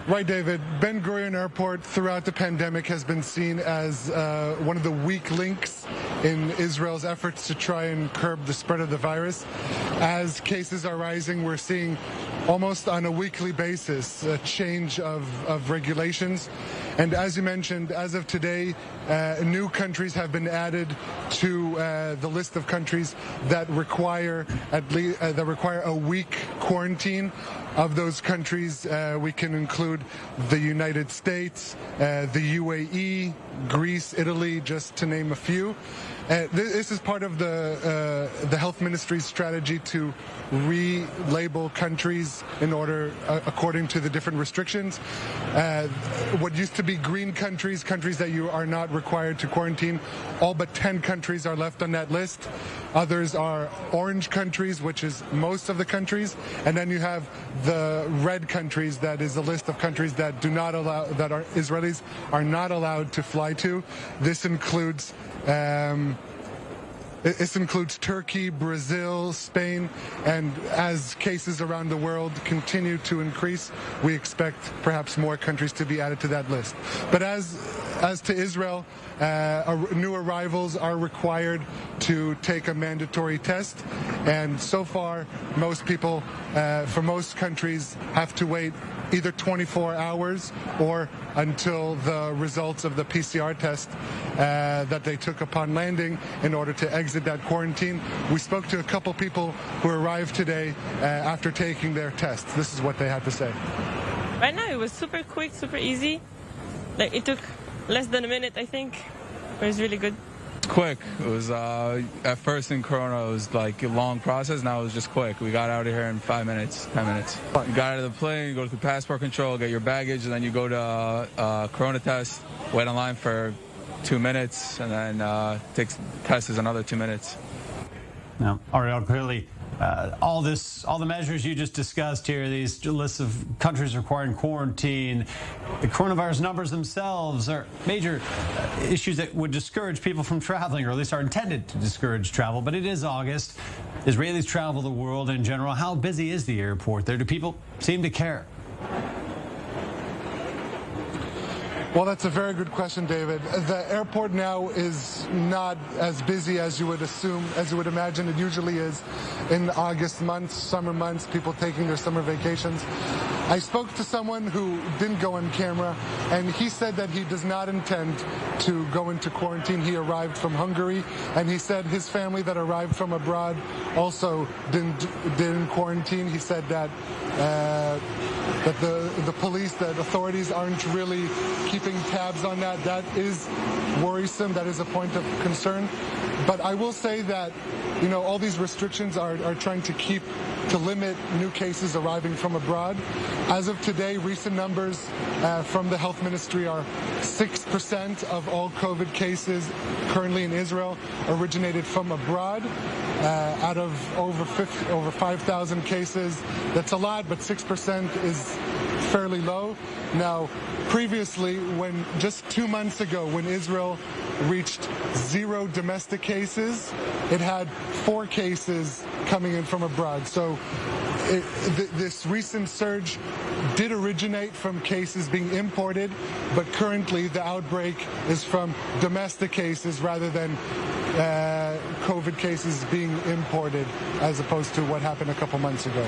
Right, David. Ben Gurion Airport throughout the pandemic has been seen as one of the weak links in Israel's efforts to try and curb the spread of the virus. As cases are rising, we're seeing almost on a weekly basis a change of regulations. And as you mentioned, as of today, new countries have been added to the list of countries that require a week quarantine. Of those countries, we can include the United States, the UAE, Greece, Italy, just to name a few. This is part of the health ministry's strategy to relabel countries in order, according to the different restrictions. What used to be green countries that you are not required to quarantine, all but 10 countries are left on that list. Others are orange countries, which is most of the countries, and then you have the red countries, that is a list of countries that do not allow, that are Israelis are not allowed to fly to. This includes Turkey, Brazil, Spain, and as cases around the world continue to increase, we expect perhaps more countries to be added to that list. But as to Israel, new arrivals are required to take a mandatory test, and so far most people for most countries have to wait either 24 hours or until the results of the PCR test that they took upon landing in order to exit that quarantine. We spoke to a couple people who arrived today after taking their tests. This is what they had to say. Right now it was super quick, super easy. Like it took less than a minute, I think. It was really good. Quick. It was at first in Corona it was like a long process. Now it was just quick. We got out of here in 5 minutes, 10 minutes. You got out of the plane, you go through passport control, get your baggage, and then you go to Corona test, wait online for 2 minutes, and then test is another 2 minutes. Now, Ariel, clearly all the measures you just discussed here, these lists of countries requiring quarantine, the coronavirus numbers themselves are major issues that would discourage people from traveling, or at least are intended to discourage travel. But it is August. Israelis travel the world in general. How busy is the airport there? Do people seem to care? Well, that's a very good question, David. The airport now is not as busy as you would assume, as you would imagine it usually is in August months, summer months, people taking their summer vacations. I spoke to someone who didn't go on camera, and he said that he does not intend to go into quarantine. He arrived from Hungary, and he said his family that arrived from abroad also didn't quarantine. He said that the police, that authorities aren't really keeping tabs on that. That is worrisome. That is a point of concern. But I will say that, you know, all these restrictions are trying to limit new cases arriving from abroad. As of today, recent numbers from the health ministry are 6% of all COVID cases currently in Israel originated from abroad. Out of over 5,000 cases, that's a lot, but 6% is fairly low. Now, previously, just 2 months ago, when Israel reached 0 domestic cases, it had 4 cases coming in from abroad. So this recent surge did originate from cases being imported, but currently the outbreak is from domestic cases rather than COVID cases being imported, as opposed to what happened a couple months ago.